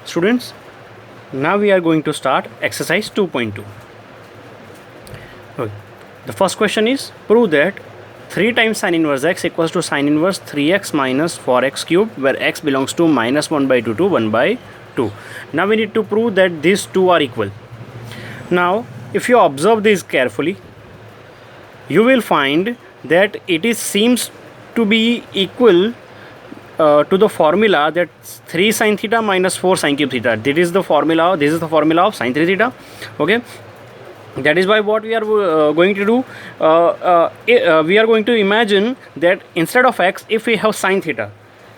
Students, now we are going to start exercise 2.2. Okay. The first question is, prove that 3 times sin inverse x equals to sin inverse 3x minus 4x cube, where x belongs to minus 1 by 2 to 1 by 2. Now we need to prove that these two are equal. Now if you observe this carefully, you will find that it seems to be equal to the formula that 3 sin theta minus 4 sin cube theta. This is the formula of sin 3 theta. Okay, that is why what we are going to do, we are going to imagine that instead of x, if we have sin theta,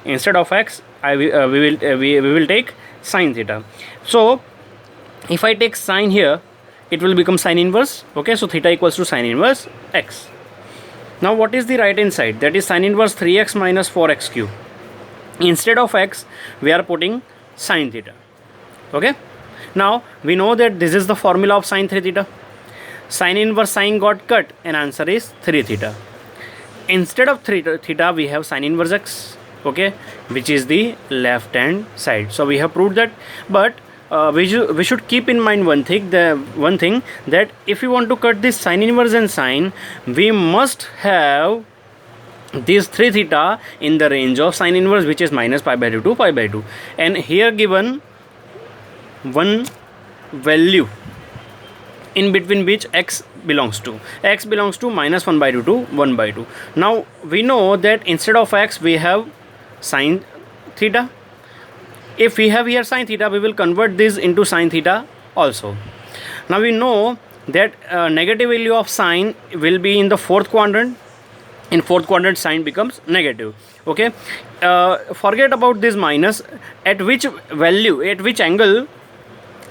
instead of x we will take sin theta. So if I take sin here, it will become sin inverse. Okay, so theta equals to sin inverse x. Now what is the right hand side? That is sin inverse 3x minus 4x cube. Instead of x, we are putting sin theta. Okay, now we know that this is the formula of sin 3 theta. Sin inverse sin got cut and answer is 3 theta. Instead of 3 theta, we have sin inverse x, okay, which is the left hand side. So we have proved that, but we should keep in mind one thing, that if we want to cut this sin inverse and sine, we must have this 3 theta in the range of sin inverse, which is minus pi by 2 to pi by 2, and here given one value in between which x belongs to minus 1 by 2 to 1 by 2. Now we know that instead of x we have sin theta. If we have here sin theta, we will convert this into sin theta also. Now we know that negative value of sine will be in the fourth quadrant. In fourth quadrant, sine becomes negative. Okay, forget about this minus. At which value, at which angle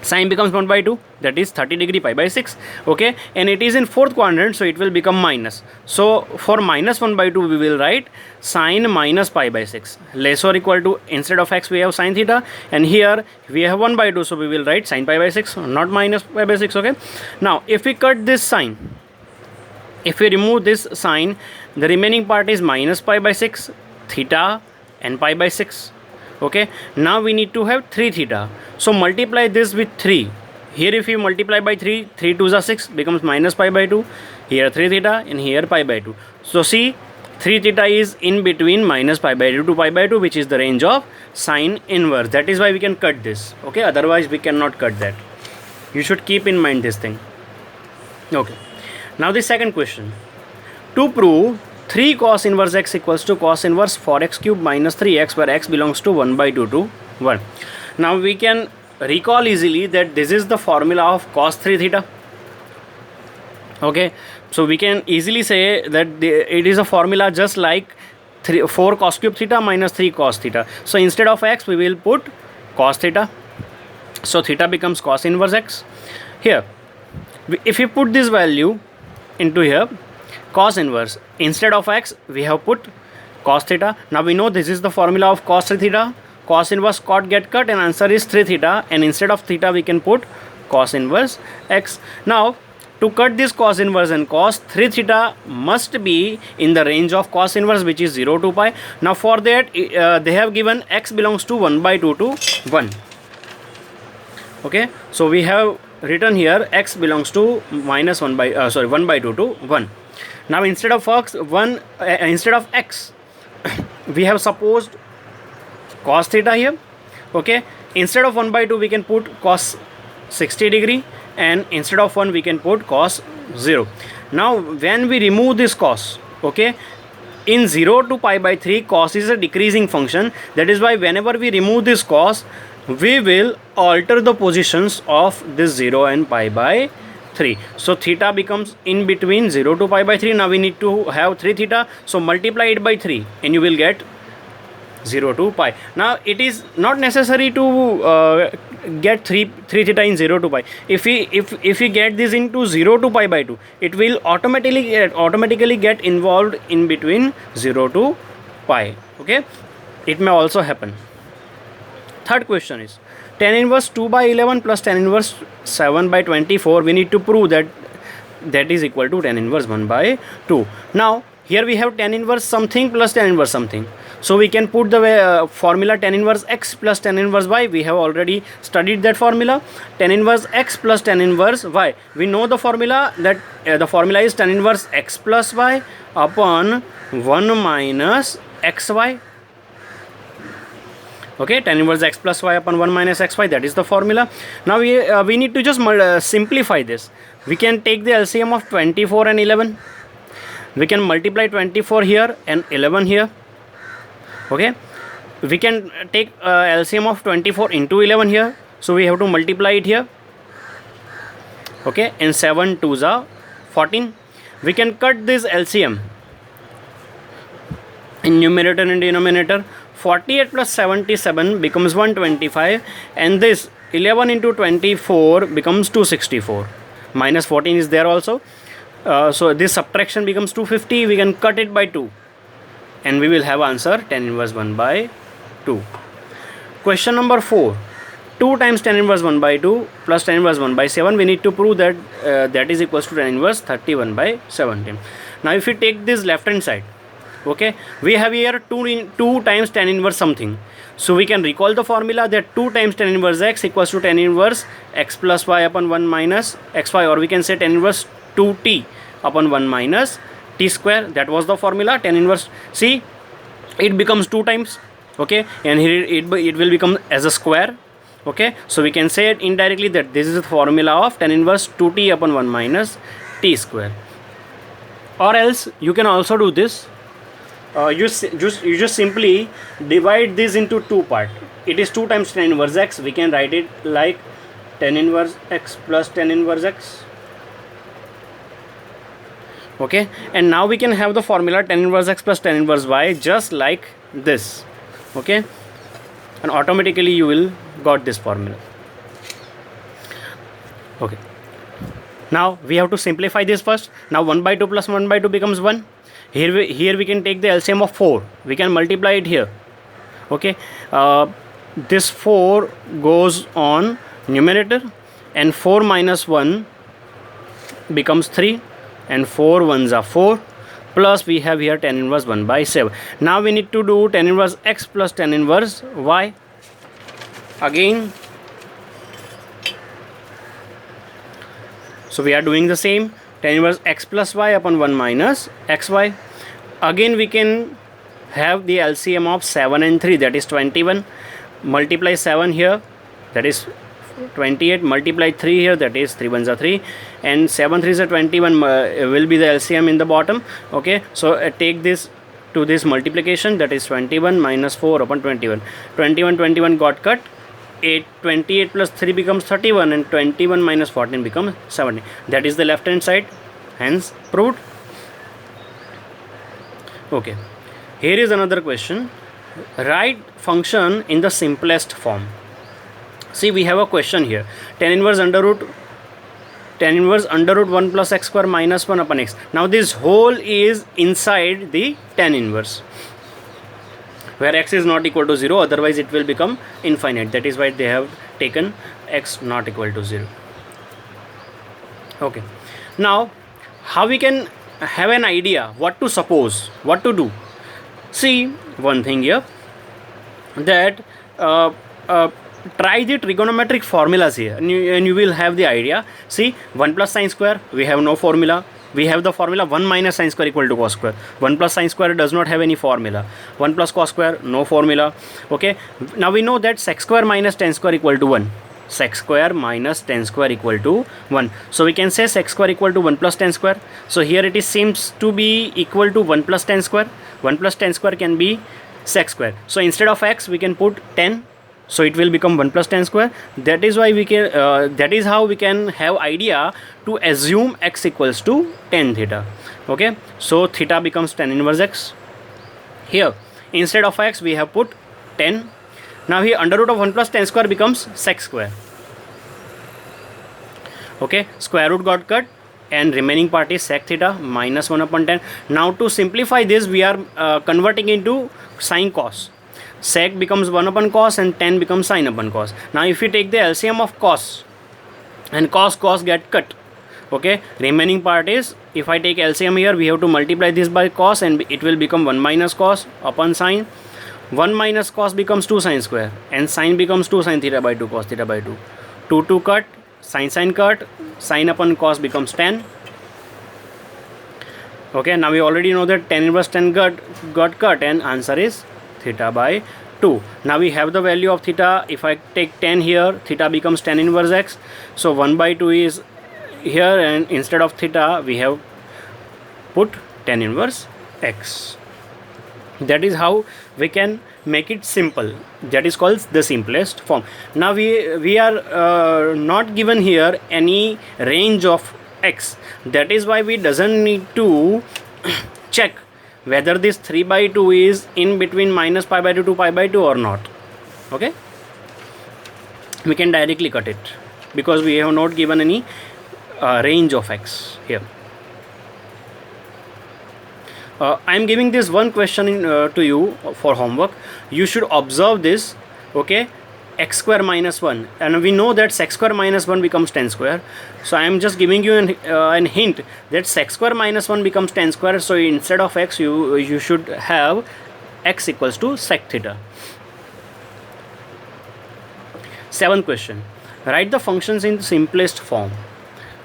sine becomes 1 by 2, that is 30 degree pi by 6. Okay, and it is in fourth quadrant, so it will become minus. So for minus 1 by 2, we will write sine minus pi by 6, less or equal to, instead of x we have sin theta, and here we have 1 by 2, so we will write sin pi by 6, not minus pi by 6. Okay, now if we cut this sine, if we remove this sine, the remaining part is minus pi by 6, theta and pi by 6. Okay, now we need to have 3 theta. So multiply this with 3. Here if you multiply by 3, 3 2s are 6, becomes minus pi by 2. Here 3 theta and here pi by 2. So see, 3 theta is in between minus pi by 2 to pi by 2, which is the range of sine inverse. That is why we can cut this. Okay, otherwise we cannot cut that. You should keep in mind this thing. Okay, now the second question. To prove 3 cos inverse x equals to cos inverse 4x cube minus 3x, where x belongs to 1 by 2 to 1. Now we can recall easily that this is the formula of cos 3 theta. Okay, so we can easily say that it is a formula just like 4 cos cube theta minus 3 cos theta. So instead of x, we will put cos theta. So theta becomes cos inverse x. Here, if you put this value into here, cos inverse, instead of x we have put cos theta. Now we know this is the formula of cos 3 theta. Cos inverse cot get cut and answer is 3 theta, and instead of theta we can put cos inverse x. Now to cut this cos inverse and cos, 3 theta must be in the range of cos inverse, which is 0 to pi. Now for that they have given x belongs to 1 by 2 to 1. Okay, so we have written here x belongs to minus 1 by 1 by 2 to 1. Now instead of x we have supposed cos theta here. Okay, instead of 1 by 2 we can put cos 60 degree, and instead of 1 we can put cos 0. Now when we remove this cos, okay, in 0 to pi by 3, cos is a decreasing function. That is why whenever we remove this cos, we will alter the positions of this 0 and pi by 3. So theta becomes in between 0 to pi by 3. Now we need to have 3 theta, so multiply it by 3 and you will get 0 to pi. Now it is not necessary to get 3 theta in 0 to pi. If we get this into 0 to pi by 2, it will automatically get involved in between 0 to pi. Okay, it may also happen. Third question is, tan inverse 2 by 11 plus tan inverse 7 by 24. We need to prove that is equal to tan inverse 1 by 2. Now here we have tan inverse something plus tan inverse something. So we can put the formula tan inverse x plus tan inverse y. We have already studied that formula. Tan inverse x plus tan inverse y. We know the formula, that the formula is tan inverse x plus y upon 1 minus xy. Okay, tan inverse x plus y upon 1 minus xy, that is the formula. Now we need to just simplify this. We can take the LCM of 24 and 11. We can multiply 24 here and 11 here. Okay, we can take LCM of 24 into 11 here, so we have to multiply it here. Okay, and 7 2s are 14. We can cut this LCM in numerator and denominator. 48 plus 77 becomes 125, and this 11 into 24 becomes 264. Minus 14 is there also. So this subtraction becomes 250. We can cut it by 2, and we will have answer tan inverse 1 by 2. Question number 4. 2 times tan inverse 1 by 2 plus tan inverse 1 by 7. We need to prove that that is equals to tan inverse 31 by 17. Now if we take this left hand side, okay, we have here 2 times tan inverse something. So we can recall the formula that 2 times tan inverse x equals to tan inverse x plus y upon 1 minus xy, or we can say tan inverse 2t upon 1 minus t square. That was the formula. Tan inverse, see, it becomes 2 times, okay, and here it will become as a square. Okay, so we can say it indirectly that this is the formula of tan inverse 2t upon 1 minus t square. Or else you can also do this. You just simply divide this into 2 parts. It is 2 times tan inverse x. We can write it like tan inverse x plus tan inverse x. Okay, and now we can have the formula tan inverse x plus tan inverse y just like this. Okay, and automatically you will got this formula. Okay, now we have to simplify this first. Now 1 by 2 plus 1 by 2 becomes 1. Here we can take the LCM of 4. We can multiply it here. Okay, this 4 goes on numerator, and 4 minus 1 becomes 3, and 4 1s are 4, plus we have here tan inverse 1 by 7. Now we need to do tan inverse x plus tan inverse y. Again, so we are doing the same. Tan inverse x plus y upon 1 minus xy. Again we can have the LCM of 7 and 3, that is 21. Multiply 7 here, that is 28. Multiply 3 here, that is 3 1s are 3, and 7 3s are 21 will be the LCM in the bottom. Okay, so take this to this multiplication, that is 21 minus 4 upon 21. 21 got cut. 28 plus 3 becomes 31, and 21 minus 14 becomes 70. That is the left hand side, hence proved. Okay, here is another question. Write function in the simplest form. See, we have a question here. Tan inverse under root 1 plus x square minus 1 upon x. Now this whole is inside the tan inverse, where x is not equal to 0, otherwise it will become infinite. That is why they have taken x not equal to 0. Okay, now how we can have an idea what to suppose, what to do? See, one thing here, that try the trigonometric formulas here, and you will have the idea. See, 1 plus sine square, we have no formula. We have the formula 1 minus sine square equal to cos square. 1 plus sine square does not have any formula. 1 plus cos square, no formula. Okay, now we know that sec square minus tan square equal to 1. Sec square minus tan square equal to 1. So we can say sec square equal to 1 plus tan square. So here it is seems to be equal to 1 plus tan square. 1 plus tan square can be sec square. So instead of x we can put 10. So it will become 1 plus tan square. That is why we can that is how we can have idea to assume x equals to tan theta. Okay, so theta becomes tan inverse x. Here instead of x we have put 10. Now here under root of 1 plus tan square becomes sec square. Okay, square root got cut, and remaining part is sec theta minus 1 upon 10. Now to simplify this, we are converting into sine cos. Sec becomes 1 upon cos, and tan becomes sine upon cos. Now if you take the LCM of cos, and cos get cut, Okay, remaining part is, if I take LCM here, we have to multiply this by cos and it will become 1 minus cos upon sine. 1 minus cos becomes 2 sine square and sine becomes 2 sin theta by 2 cos theta by 2. 2 cut, sine cut, sine upon cos becomes 10. Okay, now we already know that tan inverse 10 got cut and answer is theta by 2. Now we have the value of theta. If I take 10 here, theta becomes tan inverse x. So 1 by 2 is here, and instead of theta we have put tan inverse x. That is how we can make it simple. That is called the simplest form. Now we are not given here any range of x. That is why we doesn't need to check whether this 3 by 2 is in between minus pi by 2 to pi by 2 or not. Okay, we can directly cut it because we have not given any range of x here. I am giving this one question to you for homework. You should observe this. Okay, x square minus 1, and we know that sec square minus 1 becomes 10 square. So I am just giving you an hint that sec square minus 1 becomes 10 square. So instead of x, you should have x equals to sec theta. 7th question, write the functions in simplest form.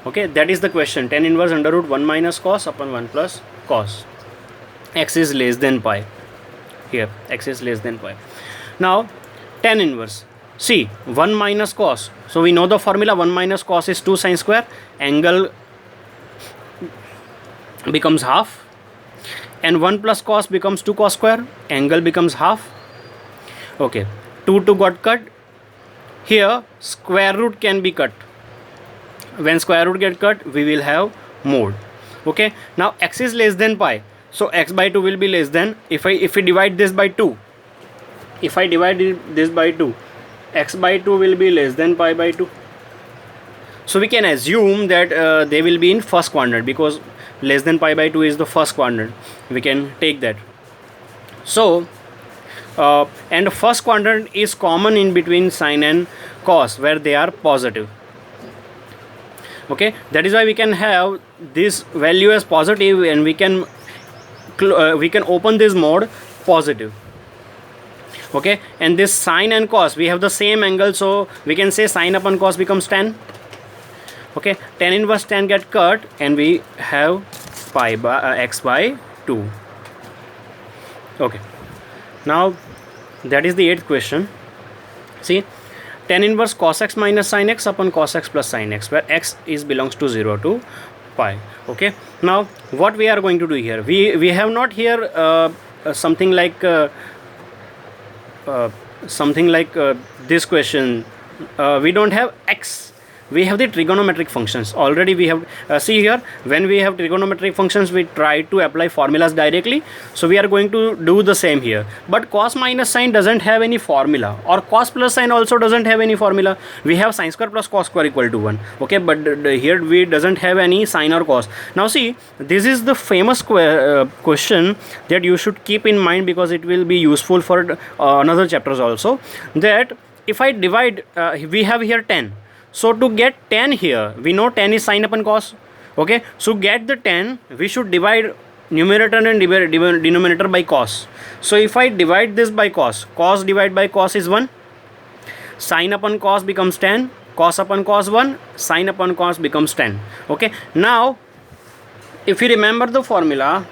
Okay, that is the question. Tan inverse under root 1 minus cos upon 1 plus cos. X is less than pi. Here x is less than pi. Now tan inverse, see 1 minus cos. So we know the formula. 1 minus cos is 2 sin square. Angle becomes half, and 1 plus cos becomes 2 cos square. Angle becomes half. Okay, 2 got cut. Here square root can be cut. When square root get cut, we will have mode. Okay, now x is less than pi, so x by 2 will be less than. If we divide this by 2, if I divide this by 2, x by 2 will be less than pi by 2. So we can assume that they will be in first quadrant, because less than pi by 2 is the first quadrant. We can take that. So and first quadrant is common in between sine and cos, where they are positive. Okay, that is why we can have this value as positive, and we can open this mode positive. Okay, and this sine and cos, we have the same angle, so we can say sine upon cos becomes tan. Okay, tan inverse tan get cut, and we have pi by x by 2. Okay, now that is the 8th question. See, tan inverse cos x minus sin x upon cos x plus sin x, where x is belongs to 0 to pi. Okay, now what we are going to do here, we have not here something like this question. We don't have x, we have the trigonometric functions. Already we have see here, when we have trigonometric functions, we try to apply formulas directly. So we are going to do the same here. But cos minus sine doesn't have any formula, or cos plus sine also doesn't have any formula. We have sine square plus cos square equal to 1. Okay, but here we doesn't have any sine or cos. Now see, this is the famous question that you should keep in mind, because it will be useful for another chapters also. That if I divide, we have here 10. So to get tan here, we know tan is sine upon cos. Okay, so get the tan, we should divide numerator and denominator by cos. So if I divide this by cos, cos divided by cos is 1. Sine upon cos becomes tan. Cos upon cos 1. Sine upon cos becomes tan. Okay, now if you remember the formula,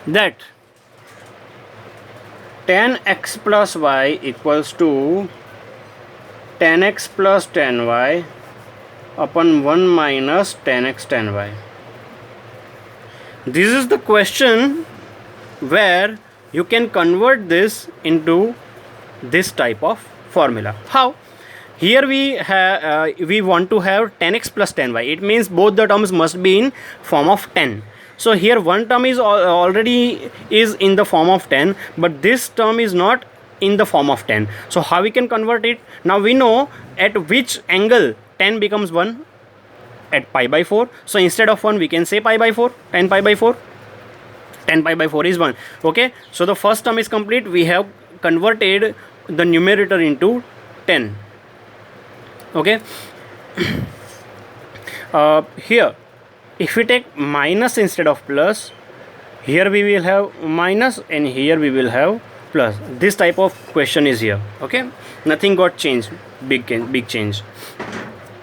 that tan x plus y equals to tan x plus tan y upon 1 minus tan x tan y. This is the question where you can convert this into this type of formula. How? Here we want to have tan x plus tan y. It means both the terms must be in form of 10. So here one term is already is in the form of 10, but this term is not in the form of 10. So how we can convert it? Now we know at which angle tan becomes 1, at pi by 4. So instead of 1 we can say pi by 4, tan pi by 4. Tan pi by 4 is 1. Okay, so the first term is complete. We have converted the numerator into 10. Okay, here if we take minus instead of plus, here we will have minus and here we will have plus. This type of question is here. Okay, nothing got changed, big change.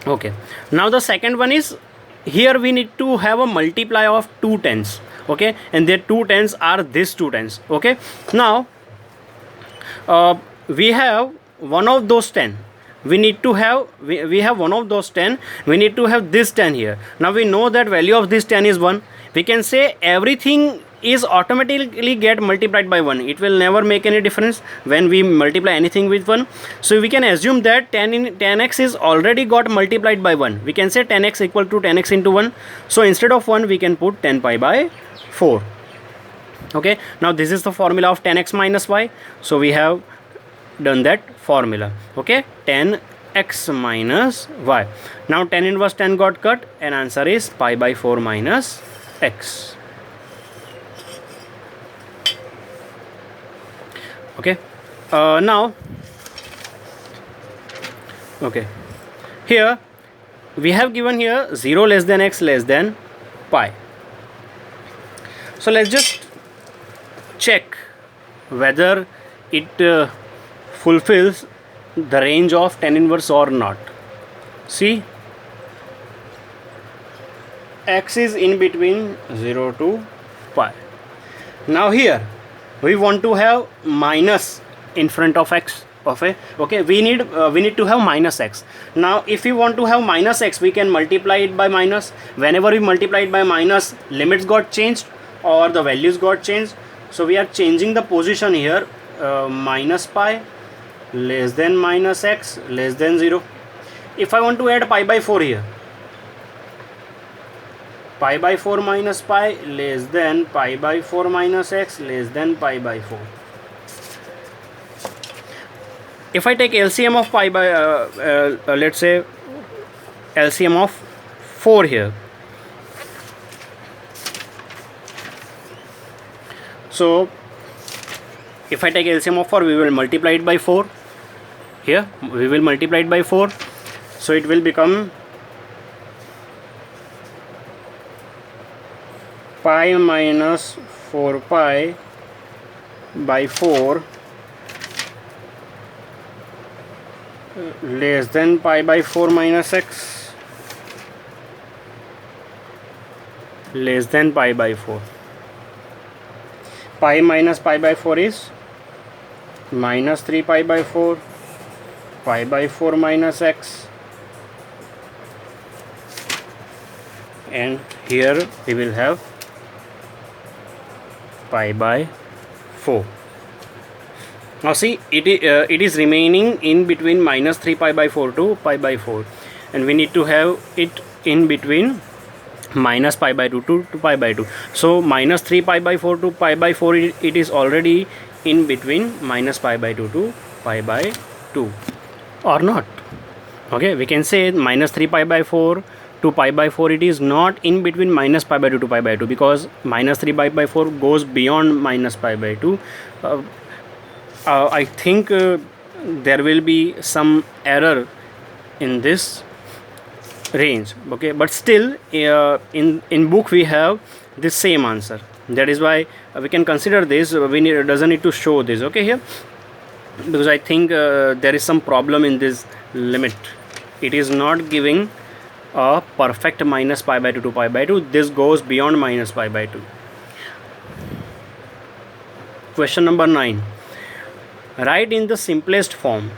Okay, now the second one is, here we need to have a multiply of two tens. Okay, and their two tens are these two tens. Okay, now we have one of those 10. We need to have, we have one of those 10. We need to have this 10 here. Now we know that value of this 10 is 1. We can say everything is automatically get multiplied by 1. It will never make any difference when we multiply anything with 1. So we can assume that 10x is already got multiplied by 1. We can say 10x equal to 10x into 1. So instead of 1 we can put 10 pi by 4. Okay, now this is the formula of 10x minus y. So we have done that formula. Okay, 10x minus y. Now 10 inverse 10 got cut and answer is pi by 4 minus x. Okay, now okay, here we have given here 0 less than x less than pi. So let's just check whether it fulfills the range of 10 inverse or not. See, x is in between 0 to pi. Now here we want to have minus in front of x. Okay, we need to have minus x. Now if we want to have minus x, we can multiply it by minus. Whenever we multiply it by minus, limits got changed or the values got changed. So we are changing the position here. Minus pi less than minus x less than 0. If I want to add pi by 4 here, pi by 4 minus pi less than pi by 4 minus x less than pi by 4. If I take LCM of pi by let's say LCM of 4 here, so if I take LCM of 4, we will multiply it by 4. Here we will multiply it by 4, so it will become pi minus 4 pi by 4 less than pi by 4 minus x less than pi by 4. Pi minus pi by 4 is minus 3 pi by 4, pi by 4 minus x, and here we will have pi by 4. Now see, it is remaining in between minus 3 pi by 4 to pi by 4, and we need to have it in between minus pi by 2 to pi by 2. So minus 3 pi by 4 to pi by 4, it is already in between minus pi by 2 to pi by 2 or not. Okay, we can say minus 3 pi by 4 to pi by 4, it is not in between minus pi by 2 to pi by 2, because minus 3 pi by 4 goes beyond minus pi by 2. I think there will be some error in this range. Okay, but still in book we have the same answer. That is why we can consider this. Doesn't need to show this. Okay, here, because I think there is some problem in this limit. It is not giving a perfect minus pi by 2 to pi by 2. This goes beyond minus pi by 2. Question number 9. Write in the simplest form.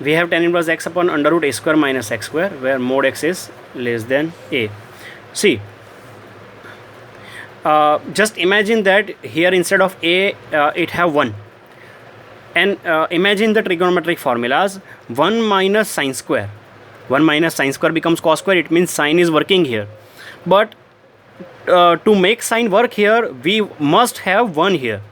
We have tan inverse x upon under root a square minus x square, where mod x is less than a. See, just imagine that here instead of a it have 1, and imagine the trigonometric formulas. 1 minus sine square, 1 minus sine square becomes cos square. It means sine is working here, but to make sine work here, we must have 1 here.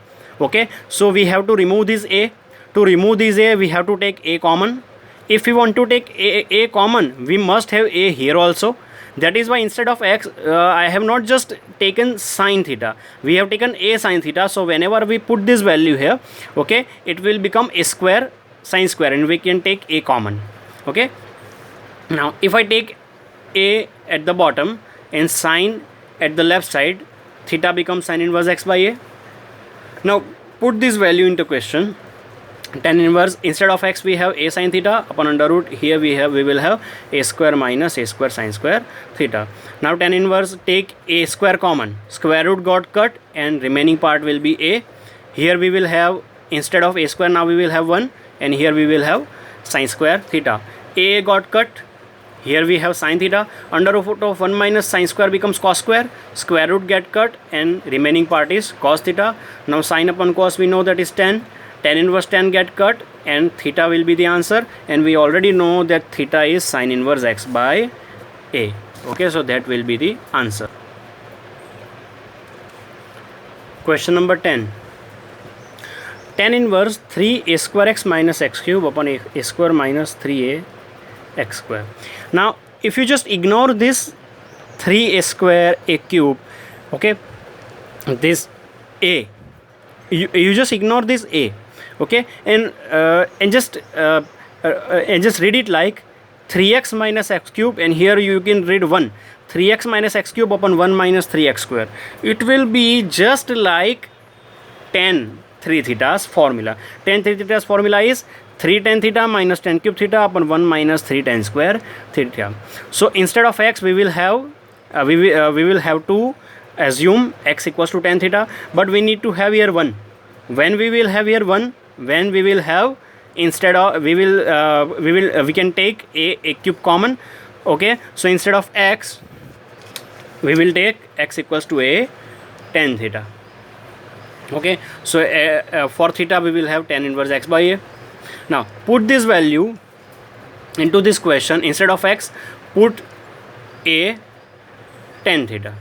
Okay, so we have to remove this a. To remove this a, we have to take a common. If we want to take a common, we must have a here also. That is why instead of x, I have not just taken sine theta, we have taken a sine theta. So whenever we put this value here, okay, it will become a square sine square, and we can take a common. Okay, now if I take a at the bottom and sine at the left side, theta becomes sin inverse x by a. Now put this value into question. Tan inverse, instead of x we have a sin theta upon under root, here we will have a square minus a square sin square theta. Now tan inverse, take a square common, square root got cut and remaining part will be a. Here we will have, instead of a square now we will have 1, and here we will have sin square theta. A got cut, here we have sin theta, under root of 1 minus sin square becomes cos square, square root get cut and remaining part is cos theta. Now sin upon cos we know that is tan, tan inverse tan get cut and theta will be the answer, and we already know that theta is sin inverse x by a. Okay, so that will be the answer. Question number 10. Tan inverse 3a square x minus x cube upon a square minus 3a x square. Now if you just ignore this 3a square a cube, okay, this a, you just ignore this a, okay, and just read it like 3x minus x cube, and here you can read 1, 3x minus x cube upon 1 minus 3x square. It will be just like tan 3 theta's formula. Tan 3 theta's formula is 3 tan theta minus tan cube theta upon 1 minus 3 tan square theta. So instead of x we will have we will have to assume x equals to tan theta, but we need to have here 1. When we will have here 1, when we will have, instead of we can take a cube common. Okay, so instead of x we will take x equals to a tan theta. Okay, so for theta we will have tan inverse x by a. Now put this value into this question. Instead of x, put a tan theta.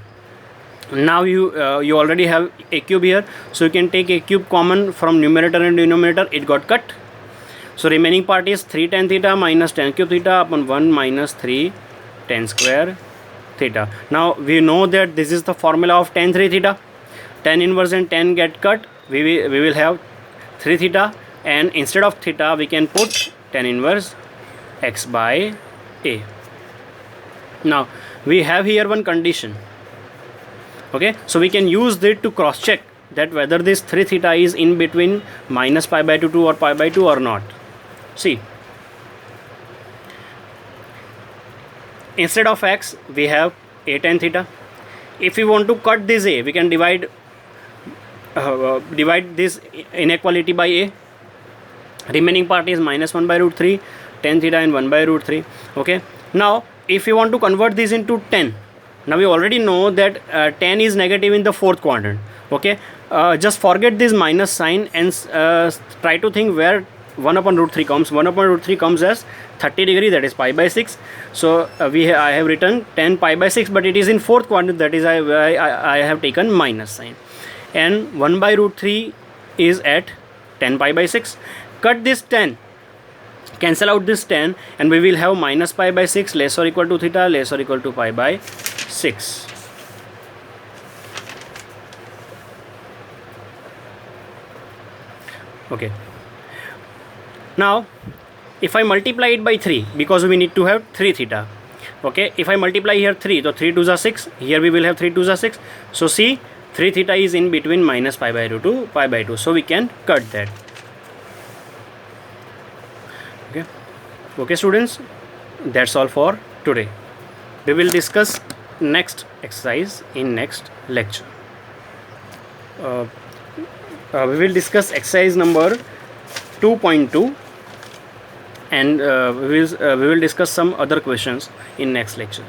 Now you already have a cube here, so you can take a cube common from numerator and denominator. It got cut, so remaining part is 3 tan theta minus tan cube theta upon 1 minus 3 tan square theta. Now we know that this is the formula of tan 3 theta. Tan inverse and tan get cut, we will have 3 theta, and instead of theta we can put tan inverse x by a. Now we have here one condition. Okay, so we can use it to cross check that whether this 3 theta is in between minus pi by 2 or pi by 2 or not. See, instead of x we have a tan theta. If we want to cut this a, we can divide this inequality by a. Remaining part is minus 1 by root 3 tan theta and 1 by root 3. Okay, now if you want to convert this into tan, now we already know that tan is negative in the fourth quadrant. Okay, just forget this minus sign and try to think where 1 upon root 3 comes. 1 upon root 3 comes as 30 degree, that is pi by 6. So I have written tan pi by 6, but it is in fourth quadrant, that is I have taken minus sign. And 1 by root 3 is at tan pi by 6. Cut this tan, cancel out this tan, and we will have minus pi by 6 less or equal to theta less or equal to pi by 6. Okay, now if I multiply it by 3, because we need to have 3 theta. Okay, if I multiply here 3, so 3 2s are 6, here we will have 3 2s are 6. So see, 3 theta is in between minus pi by 2 to pi by 2, so we can cut that. Okay students, that's all for today. We will discuss next exercise in next lecture. We will discuss exercise number 2.2, and we will discuss some other questions in next lecture.